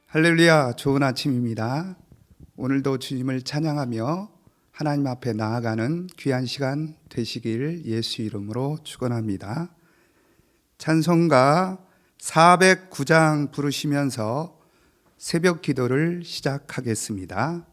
할렐루야, 좋은 아침입니다. 오늘도 주님을 찬양하며 하나님 앞에 나아가는 귀한 시간 되시길 예수 이름으로 축원합니다. 찬송가 409장 부르시면서 새벽 기도를 시작하겠습니다.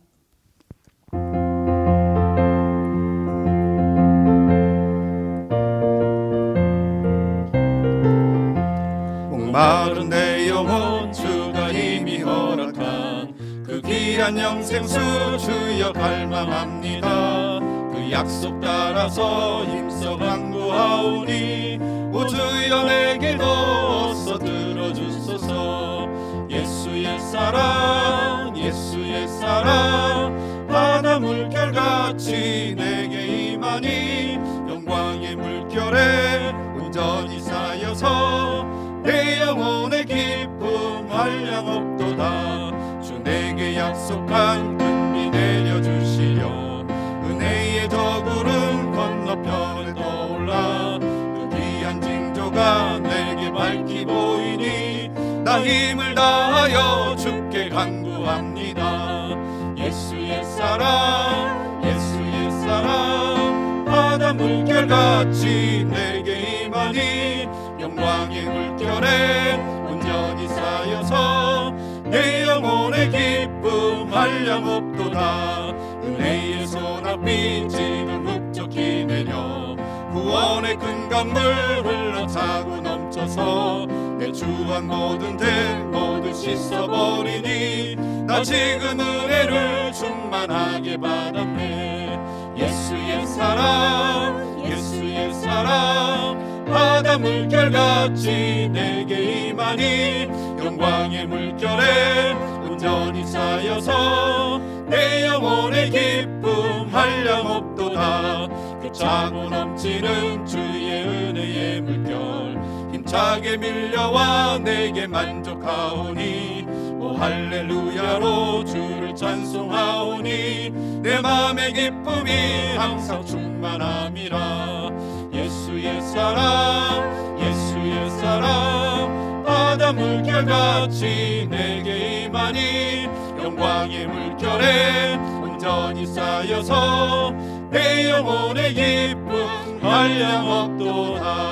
목마른 내 영혼 주가 이미 허락한 그 귀한 영생수 주여 갈망합니다. 그 약속 따라서 힘써 간구하오니 오 주여 내게 어서 들어주소서. 예수의 사랑 예수의 사랑 바다 물결같이 내게 임하니 영광의 물결에 온전히 쌓여서 내 영혼의 기쁨 한량없도다. 주 내게 약속한 금비 내려주시려 은혜의 저 구름 건너편에 떠올라 그 귀한 징조가 내게 밝히 보이니 나 힘을 다하여 주께 간구합니다. 예수의 사랑 예수의 사랑 바다 물결같이 내게 임하니 영광의 물결에 온전히 쌓여서 내 영혼의 기쁨 한량없도다. 은혜의 소낙비 지금 흡족히 내려 구원의 큰 강물 흘러차고 넘쳐서 내 주한 모든 죄 모두 씻어버리니 나 지금 은혜를 충만하게 받았네. 예수의 사랑 예수의 사랑 바다 물결같이 내게 임하니 영광의 물결에 온전히 쌓여서 내 영혼의 기쁨 한량없도다. 그 차고 넘치는 주의 은혜의 물결 힘차게 밀려와 내게 만족하오니 오 할렐루야로 주를 찬송하오니 내 맘의 기쁨이 항상 충만함이라. 예수의 사랑 예수의 사랑 바다 물결같이 내게 임하니 영광의 물결에 온전히 쌓여서 내 영혼의 기쁨 한량없도다.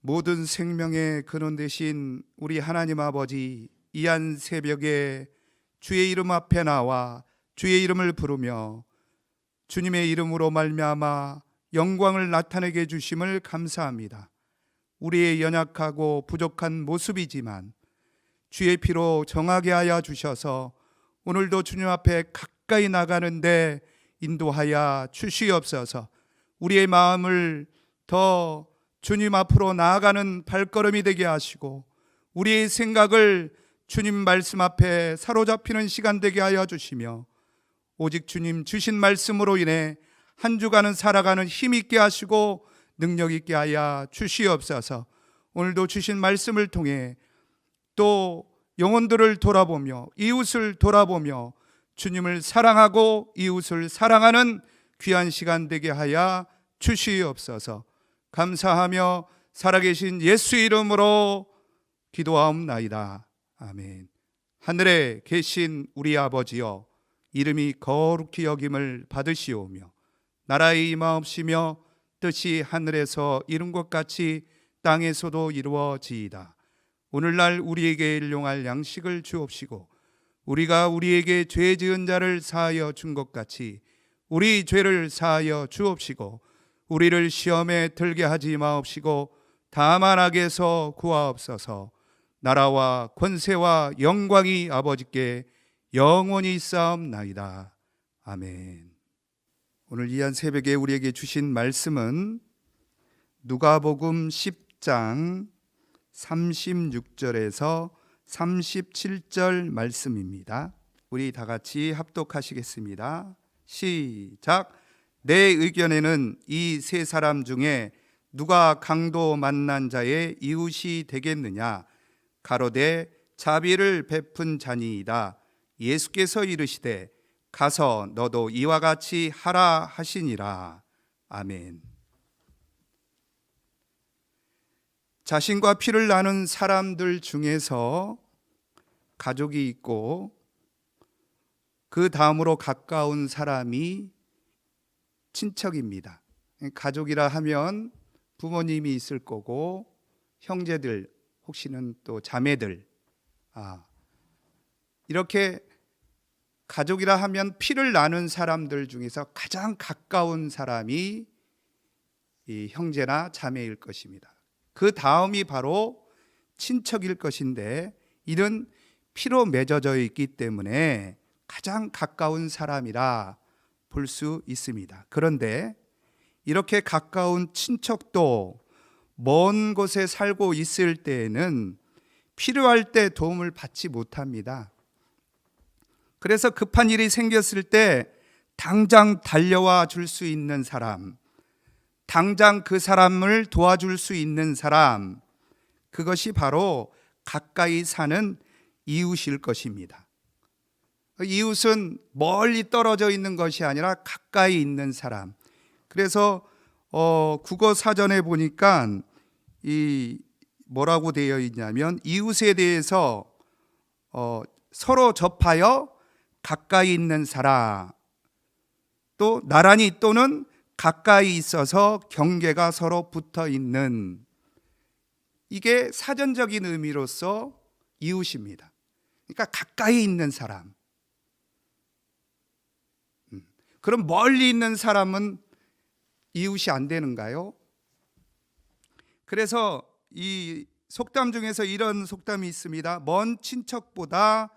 모든 생명의 근원 되신 우리 하나님 아버지, 이한 새벽에 주의 이름 앞에 나와 주의 이름을 부르며 주님의 이름으로 말미암아 영광을 나타내게 해주심을 감사합니다. 우리의 연약하고 부족한 모습이지만 주의 피로 정하게 하여 주셔서 오늘도 주님 앞에 가까이 나가는데 인도하여 주시옵소서. 우리의 마음을 더 주님 앞으로 나아가는 발걸음이 되게 하시고 우리의 생각을 주님 말씀 앞에 사로잡히는 시간 되게 하여 주시며 오직 주님 주신 말씀으로 인해 한 주간은 살아가는 힘 있게 하시고 능력 있게 하여 주시옵소서. 오늘도 주신 말씀을 통해 또 영혼들을 돌아보며 이웃을 돌아보며 주님을 사랑하고 이웃을 사랑하는 귀한 시간 되게 하여 주시옵소서. 감사하며 살아계신 예수 이름으로 기도하옵나이다. 아멘. 하늘에 계신 우리 아버지여, 이름이 거룩히 여김을 받으시오며 나라의 임하옵시며 뜻이 하늘에서 이룬 것 같이 땅에서도 이루어지이다. 오늘날 우리에게 일용할 양식을 주옵시고 우리가 우리에게 죄 지은 자를 사하여 준 것 같이 우리 죄를 사하여 주옵시고 우리를 시험에 들게 하지 마옵시고 다만 악에서 구하옵소서. 나라와 권세와 영광이 아버지께 영원히 있사옵나이다. 아멘. 오늘 이한 새벽에 우리에게 주신 말씀은 누가복음 10장 36절에서 37절 말씀입니다. 우리 다 같이 합독하시겠습니다. 시작. 내 의견에는 이 세 사람 중에 누가 강도 만난 자의 이웃이 되겠느냐? 가로되 자비를 베푼 자니이다. 예수께서 이르시되 가서 너도 이와 같이 하라 하시니라. 아멘. 자신과 피를 나눈 사람들 중에서 가족이 있고 그 다음으로 가까운 사람이 친척입니다. 가족이라 하면 부모님이 있을 거고 형제들, 혹시는 또 자매들, 이렇게 가족이라 하면 피를 나눈 사람들 중에서 가장 가까운 사람이 이 형제나 자매일 것입니다. 그 다음이 바로 친척일 것인데, 이는 피로 맺어져 있기 때문에 가장 가까운 사람이라 볼 수 있습니다. 그런데 이렇게 가까운 친척도 먼 곳에 살고 있을 때에는 필요할 때 도움을 받지 못합니다. 그래서 급한 일이 생겼을 때 당장 달려와 줄 수 있는 사람, 당장 그 사람을 도와줄 수 있는 사람, 그것이 바로 가까이 사는 이웃일 것입니다. 이웃은 멀리 떨어져 있는 것이 아니라 가까이 있는 사람. 그래서 국어 사전에 보니까 이 뭐라고 되어 있냐면, 이웃에 대해서 서로 접하여 가까이 있는 사람, 또 나란히 또는 가까이 있어서 경계가 서로 붙어 있는, 이게 사전적인 의미로서 이웃입니다. 그러니까 가까이 있는 사람. 그럼 멀리 있는 사람은 이웃이 안 되는가요? 그래서 이 속담 중에서 이런 속담이 있습니다. 먼 친척보다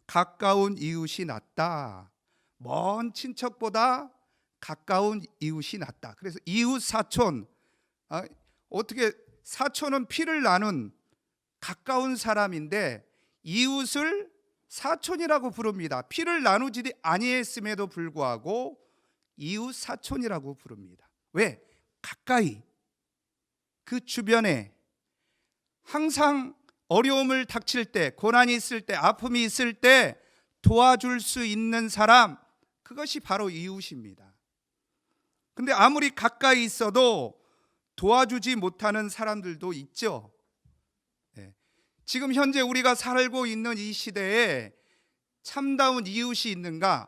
가까운 이웃이 낫다. 먼 친척보다 가까운 이웃이 낫다. 그래서 이웃 사촌, 어떻게 사촌은 피를 나눈 가까운 사람인데 이웃을 사촌이라고 부릅니다. 피를 나누지 아니했음에도 불구하고 이웃 사촌이라고 부릅니다. 왜? 가까이, 그 주변에 항상 어려움을 닥칠 때, 고난이 있을 때, 아픔이 있을 때 도와줄 수 있는 사람, 그것이 바로 이웃입니다. 근데 아무리 가까이 있어도 도와주지 못하는 사람들도 있죠. 지금 현재 우리가 살고 있는 이 시대에 참다운 이웃이 있는가?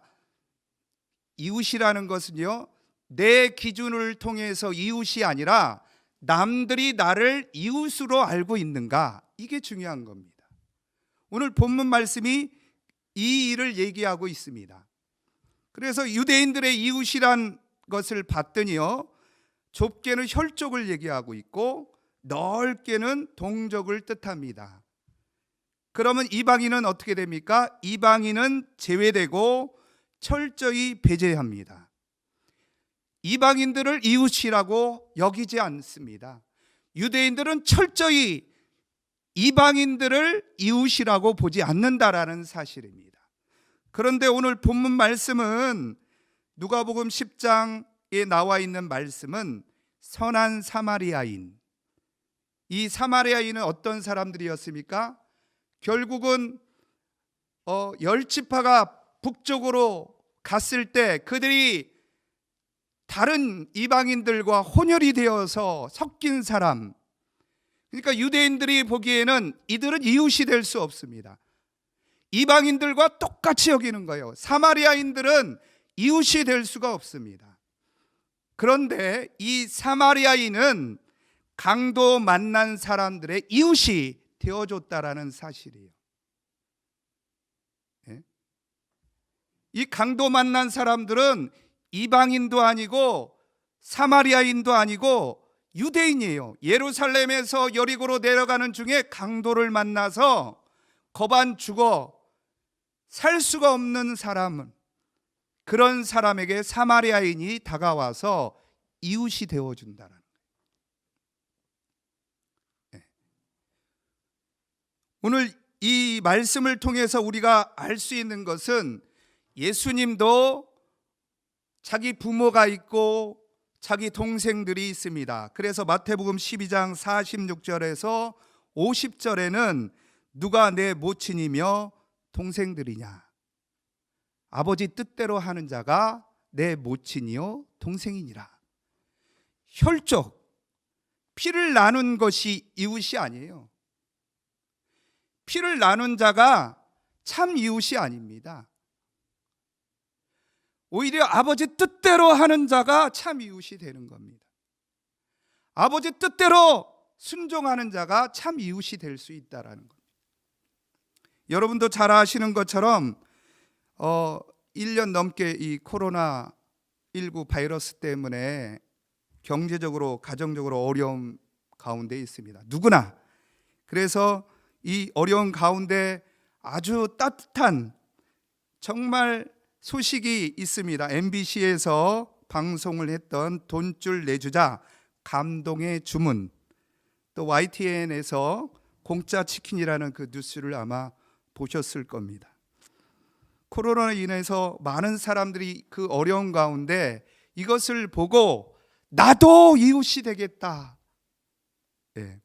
이웃이라는 것은요, 내 기준을 통해서 이웃이 아니라 남들이 나를 이웃으로 알고 있는가? 이게 중요한 겁니다. 오늘 본문 말씀이 이 일을 얘기하고 있습니다. 그래서 유대인들의 이웃이란 것을 봤더니요, 좁게는 혈족을 얘기하고 있고 넓게는 동족을 뜻합니다. 그러면 이방인은 어떻게 됩니까? 이방인은 제외되고 철저히 배제합니다. 이방인들을 이웃이라고 여기지 않습니다. 유대인들은 철저히 이방인들을 이웃이라고 보지 않는다라는 사실입니다. 그런데 오늘 본문 말씀은 누가복음 10장에 나와 있는 말씀은 선한 사마리아인, 이 사마리아인은 어떤 사람들이었습니까? 결국은 10지파가 북쪽으로 갔을 때 그들이 다른 이방인들과 혼혈이 되어서 섞인 사람, 그러니까 유대인들이 보기에는 이들은 이웃이 될 수 없습니다. 이방인들과 똑같이 여기는 거예요. 사마리아인들은 이웃이 될 수가 없습니다. 그런데 이 사마리아인은 강도 만난 사람들의 이웃이 되어줬다라는 사실이에요. 이 강도 만난 사람들은 이방인도 아니고 사마리아인도 아니고 유대인이에요. 예루살렘에서 여리고로 내려가는 중에 강도를 만나서 거반 죽어 살 수가 없는 사람은, 그런 사람에게 사마리아인이 다가와서 이웃이 되어준다는 거예요. 오늘 이 말씀을 통해서 우리가 알 수 있는 것은 예수님도 자기 부모가 있고 자기 동생들이 있습니다. 그래서 마태복음 12장 46절에서 50절에는 누가 내 모친이며 동생들이냐? 아버지 뜻대로 하는 자가 내 모친이요 동생이니라. 혈족, 피를 나눈 것이 이웃이 아니에요. 피를 나눈 자가 참 이웃이 아닙니다. 오히려 아버지 뜻대로 하는 자가 참 이웃이 되는 겁니다. 아버지 뜻대로 순종하는 자가 참 이웃이 될 수 있다라는 겁니다. 여러분도 잘 아시는 것처럼 1년 넘게 이 코로나19 바이러스 때문에 경제적으로, 가정적으로 어려움 가운데 있습니다. 누구나. 그래서 이 어려운 가운데 아주 따뜻한 정말 소식이 있습니다. MBC에서 방송을 했던 돈줄 내주자 감동의 주문, 또 YTN에서 공짜 치킨이라는 그 뉴스를 아마 보셨을 겁니다. 코로나로 인해서 많은 사람들이 그 어려운 가운데 이것을 보고 나도 이웃이 되겠다. 네.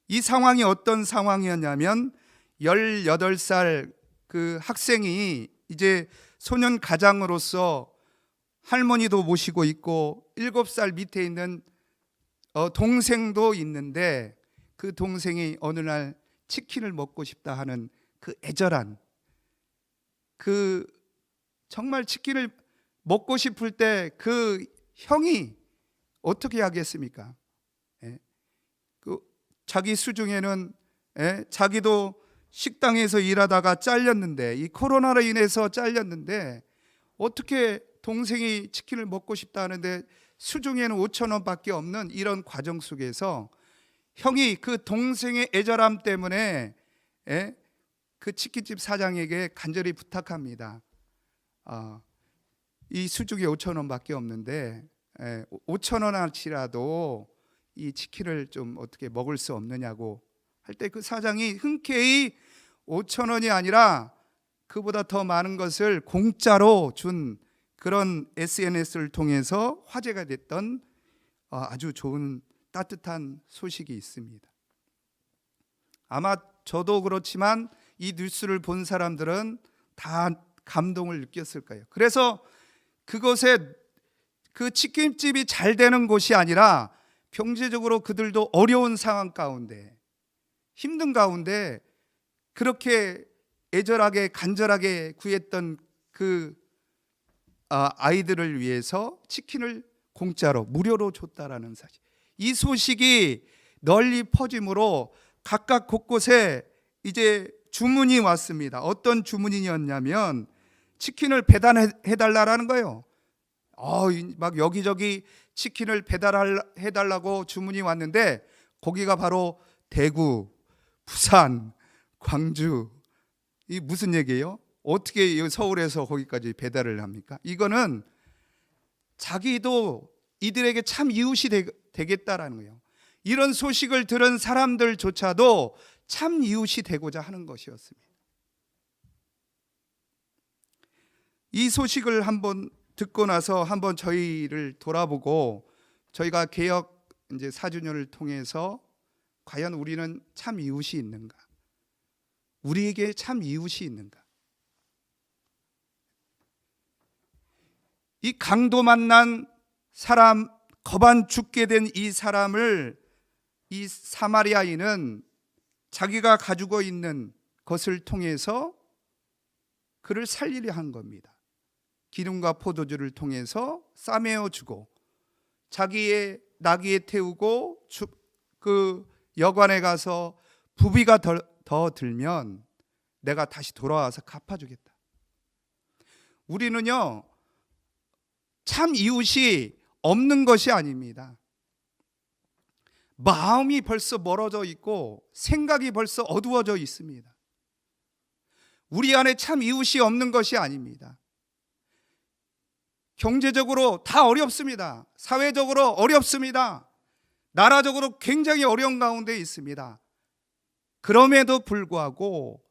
이 상황이 어떤 상황이었냐면 18살 그 학생이 이제 소년 가장으로서 할머니도 모시고 있고 7살 밑에 있는 동생도 있는데 그 동생이 어느 날 치킨을 먹고 싶다 하는 그 애절한 그 정말 치킨을 먹고 싶을 때 그 형이 어떻게 하겠습니까? 그 자기 수중에는 자기도 식당에서 일하다가 잘렸는데, 이 코로나로 인해서 잘렸는데 어떻게 동생이 치킨을 먹고 싶다 하는데 수중에는 5,000원밖에 없는 이런 과정 속에서 형이 그 동생의 애절함 때문에 그 치킨집 사장에게 간절히 부탁합니다. 이 수중에 5,000원밖에 없는데 5,000원어치라도 이 치킨을 좀 어떻게 먹을 수 없느냐고 할 때 그 사장이 흔쾌히 5,000원이 아니라 그보다 더 많은 것을 공짜로 준 그런 SNS를 통해서 화제가 됐던 아주 좋은 따뜻한 소식이 있습니다. 아마 저도 그렇지만 이 뉴스를 본 사람들은 다 감동을 느꼈을 거예요. 그래서 그곳에 그 치킨집이 잘 되는 곳이 아니라 경제적으로 그들도 어려운 상황 가운데, 힘든 가운데 그렇게 애절하게 간절하게 구했던 그 아이들을 위해서 치킨을 공짜로 무료로 줬다라는 사실, 이 소식이 널리 퍼짐으로 각각 곳곳에 이제 주문이 왔습니다. 어떤 주문이었냐면 치킨을 배달해 달라라는 거예요. 막 여기저기 치킨을 배달해 달라고 주문이 왔는데 거기가 바로 대구, 부산, 광주. 이 무슨 얘기예요? 어떻게 서울에서 거기까지 배달을 합니까? 이거는 자기도 이들에게 참 이웃이 되겠다라는 거예요. 이런 소식을 들은 사람들조차도 참 이웃이 되고자 하는 것이었습니다. 이 소식을 한번 듣고 나서 한번 저희를 돌아보고, 저희가 개혁 이제 4주년을 통해서 과연 우리는 참 이웃이 있는가? 우리에게 참 이웃이 있는가? 이 강도 만난 사람, 거반 죽게 된 이 사람을 이 사마리아인은 자기가 가지고 있는 것을 통해서 그를 살리려 한 겁니다. 기름과 포도주를 통해서 싸매어 주고 자기의 나귀에 태우고 그 여관에 가서 부비가 더 들면 내가 다시 돌아와서 갚아주겠다. 우리는요, 참 이웃이 없는 것이 아닙니다. 마음이 벌써 멀어져 있고 생각이 벌써 어두워져 있습니다. 우리 안에 참 이웃이 없는 것이 아닙니다. 경제적으로 다 어렵습니다. 사회적으로 어렵습니다. 나라적으로 굉장히 어려운 가운데 있습니다. 그럼에도 불구하고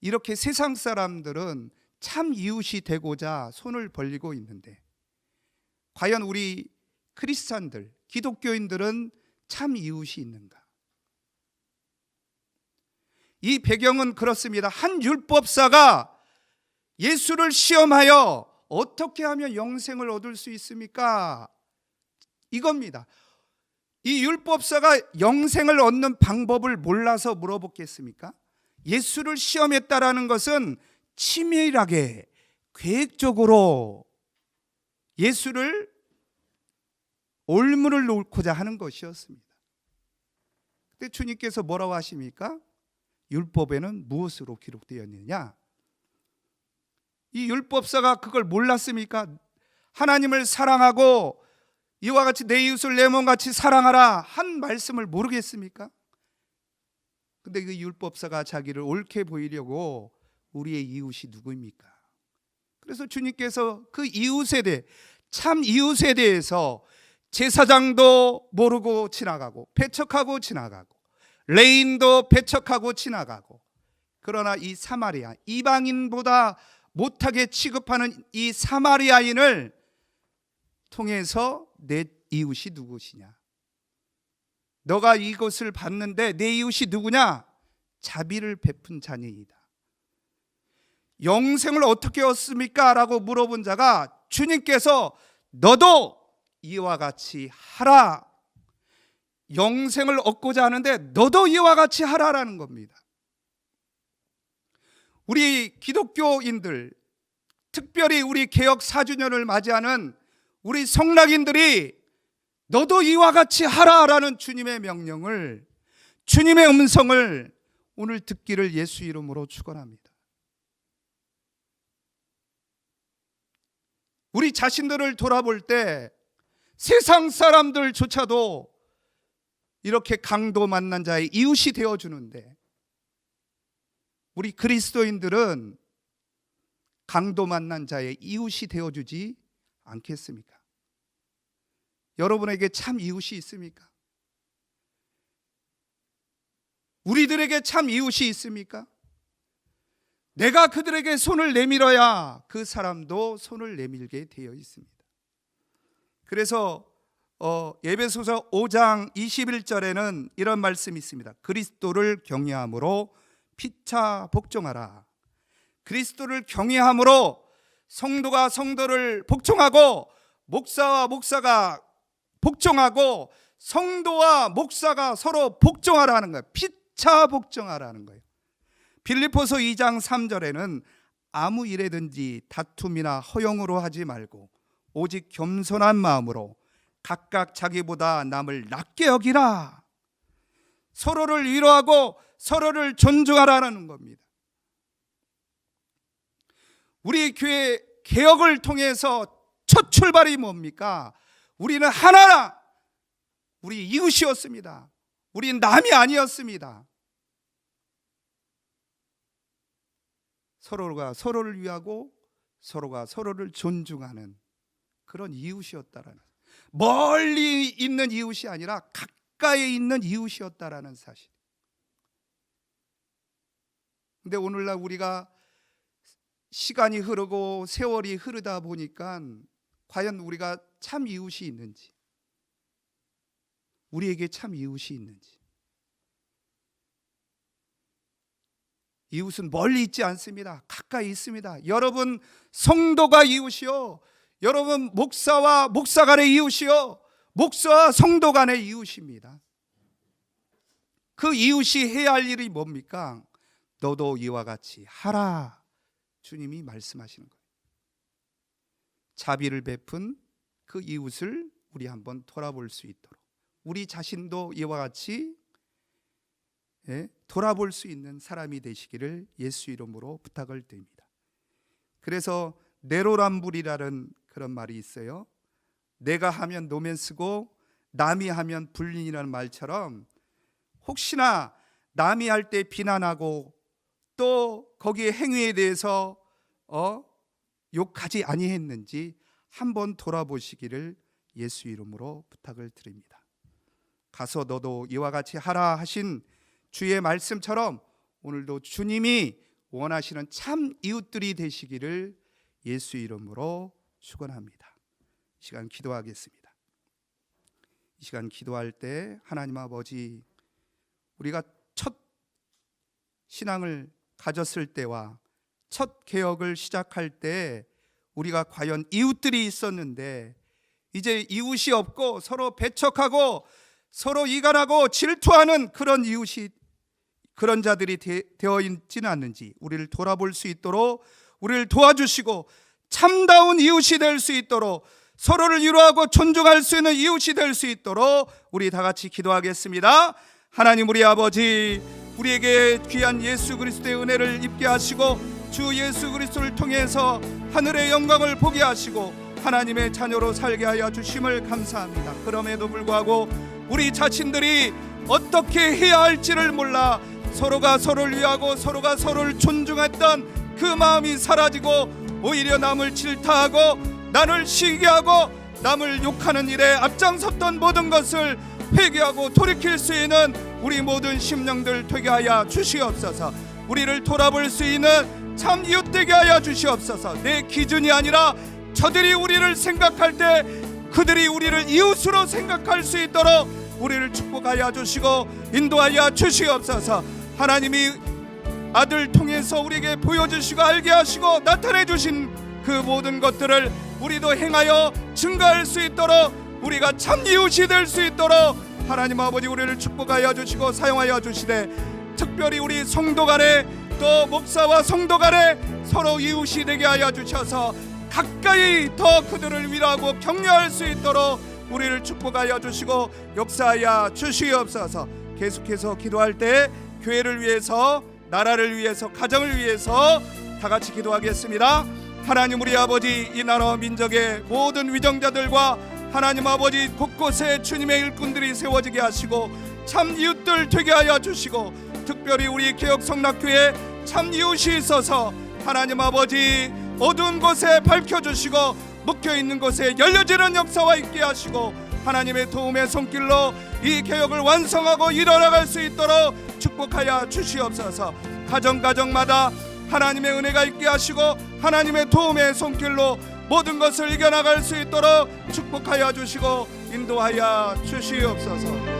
이렇게 세상 사람들은 참 이웃이 되고자 손을 벌리고 있는데, 과연 우리 크리스찬들, 기독교인들은 참 이웃이 있는가? 이 배경은 그렇습니다. 한 율법사가 예수를 시험하여 어떻게 하면 영생을 얻을 수 있습니까? 이겁니다. 이 율법사가 영생을 얻는 방법을 몰라서 물어보겠습니까? 예수를 시험했다라는 것은 치밀하게 계획적으로 예수를 올무를 놓고자 하는 것이었습니다. 근데 주님께서 뭐라고 하십니까? 율법에는 무엇으로 기록되어 있느냐? 이 율법사가 그걸 몰랐습니까? 하나님을 사랑하고 이와 같이 내 이웃을 내 몸같이 사랑하라 한 말씀을 모르겠습니까? 근데 그 율법사가 자기를 옳게 보이려고 우리의 이웃이 누구입니까? 그래서 주님께서 그 이웃에 대해, 참 이웃에 대해서 제사장도 모르고 지나가고 배척하고 지나가고 레인도 배척하고 지나가고, 그러나 이 사마리아, 이방인보다 못하게 취급하는 이 사마리아인을 통해서 내 이웃이 누구시냐? 너가 이것을 봤는데 내 이웃이 누구냐? 자비를 베푼 자니이다. 영생을 어떻게 얻습니까? 라고 물어본 자가 주님께서 너도 이와 같이 하라, 영생을 얻고자 하는데 너도 이와 같이 하라라는 겁니다. 우리 기독교인들, 특별히 우리 개역 4주년을 맞이하는 우리 성락인들이 너도 이와 같이 하라라는 주님의 명령을, 주님의 음성을 오늘 듣기를 예수 이름으로 축원합니다. 우리 자신들을 돌아볼 때 세상 사람들조차도 이렇게 강도 만난 자의 이웃이 되어주는데, 우리 그리스도인들은 강도 만난 자의 이웃이 되어주지 않겠습니까? 여러분에게 참 이웃이 있습니까? 우리들에게 참 이웃이 있습니까? 내가 그들에게 손을 내밀어야 그 사람도 손을 내밀게 되어 있습니다. 그래서 에베소서 5장 21절에는 이런 말씀이 있습니다. 그리스도를 경외함으로 피차 복종하라. 그리스도를 경외함으로 성도가 성도를 복종하고, 목사와 목사가 복종하고, 성도와 목사가 서로 복종하라는 거예요. 피차 복종하라는 거예요. 빌립보서 2장 3절에는 아무 일에든지 다툼이나 허용으로 하지 말고 오직 겸손한 마음으로 각각 자기보다 남을 낮게 여기라. 서로를 위로하고 서로를 존중하라는 겁니다. 우리 교회 개혁을 통해서 첫 출발이 뭡니까? 우리는 하나라. 우리 이웃이었습니다. 우리 남이 아니었습니다. 서로가 서로를 위하고 서로가 서로를 존중하는 그런 이웃이었다라는, 멀리 있는 이웃이 아니라 가까이 있는 이웃이었다라는 사실. 근데 오늘날 우리가 시간이 흐르고 세월이 흐르다 보니까 과연 우리가 참 이웃이 있는지, 우리에게 참 이웃이 있는지. 이웃은 멀리 있지 않습니다. 가까이 있습니다. 여러분 성도가 이웃이요, 여러분 목사와 목사 간의 이웃이요, 목사와 성도 간의 이웃입니다. 그 이웃이 해야 할 일이 뭡니까? 너도 이와 같이 하라. 주님이 말씀하시는 거예요. 자비를 베푼 그 이웃을 우리 한번 돌아볼 수 있도록, 우리 자신도 이와 같이 돌아볼 수 있는 사람이 되시기를 예수 이름으로 부탁을 드립니다. 그래서 내로남불이라는 그런 말이 있어요. 내가 하면 노면스고 남이 하면 불린이라는 말처럼, 혹시나 남이 할 때 비난하고 또 거기에 행위에 대해서 욕하지 아니했는지 한번 돌아보시기를 예수 이름으로 부탁을 드립니다. 가서 너도 이와 같이 하라 하신 주의 말씀처럼 오늘도 주님이 원하시는 참 이웃들이 되시기를 예수 이름으로 축원합니다. 이 시간 기도하겠습니다. 이 시간 기도할 때 하나님 아버지, 우리가 첫 신앙을 가졌을 때와 첫 개혁을 시작할 때 우리가 과연 이웃들이 있었는데 이제 이웃이 없고 서로 배척하고 서로 이간하고 질투하는 그런 이웃이, 그런 자들이 되어 있지는 않는지 우리를 돌아볼 수 있도록 우리를 도와주시고 참다운 이웃이 될 수 있도록 서로를 위로하고 존중할 수 있는 이웃이 될 수 있도록 우리 다 같이 기도하겠습니다. 하나님 우리 아버지, 우리에게 귀한 예수 그리스도의 은혜를 입게 하시고 주 예수 그리스도를 통해서 하늘의 영광을 보게 하시고 하나님의 자녀로 살게 하여 주심을 감사합니다. 그럼에도 불구하고 우리 자신들이 어떻게 해야 할지를 몰라 서로가 서로를 위하고 서로가 서로를 존중했던 그 마음이 사라지고 오히려 남을 질타하고 남을 시기하고 남을 욕하는 일에 앞장섰던 모든 것을 회개하고 돌이킬 수 있는 우리 모든 심령들 되게 하여 주시옵소서. 우리를 돌아볼 수 있는 참 이웃되게 하여 주시옵소서. 내 기준이 아니라 저들이 우리를 생각할 때 그들이 우리를 이웃으로 생각할 수 있도록 우리를 축복하여 주시고 인도하여 주시옵소서. 하나님이 아들 통해서 우리에게 보여주시고 알게 하시고 나타내 주신 그 모든 것들을 우리도 행하여 증거할 수 있도록 우리가 참 이웃이 될 수 있도록 하나님 아버지 우리를 축복하여 주시고 사용하여 주시되, 특별히 우리 성도 간에 또 목사와 성도 간에 서로 이웃이 되게 하여 주셔서 가까이 더 그들을 위로하고 격려할 수 있도록 우리를 축복하여 주시고 역사하여 주시옵소서. 계속해서 기도할 때 교회를 위해서, 나라를 위해서, 가정을 위해서 다 같이 기도하겠습니다. 하나님 우리 아버지, 이 나라 민족의 모든 위정자들과 하나님 아버지 곳곳에 주님의 일꾼들이 세워지게 하시고 참 이웃들 되게 하여 주시고, 특별히 우리 개혁성락교회 참 이웃이 있어서 하나님 아버지 어두운 곳에 밝혀주시고 묵혀있는 곳에 열려지는 역사와 있게 하시고 하나님의 도움의 손길로 이 개혁을 완성하고 이뤄나갈 수 있도록 축복하여 주시옵소서. 가정마다 하나님의 은혜가 있게 하시고 하나님의 도움의 손길로 모든 것을 이겨나갈 수 있도록 축복하여 주시고 인도하여 주시옵소서.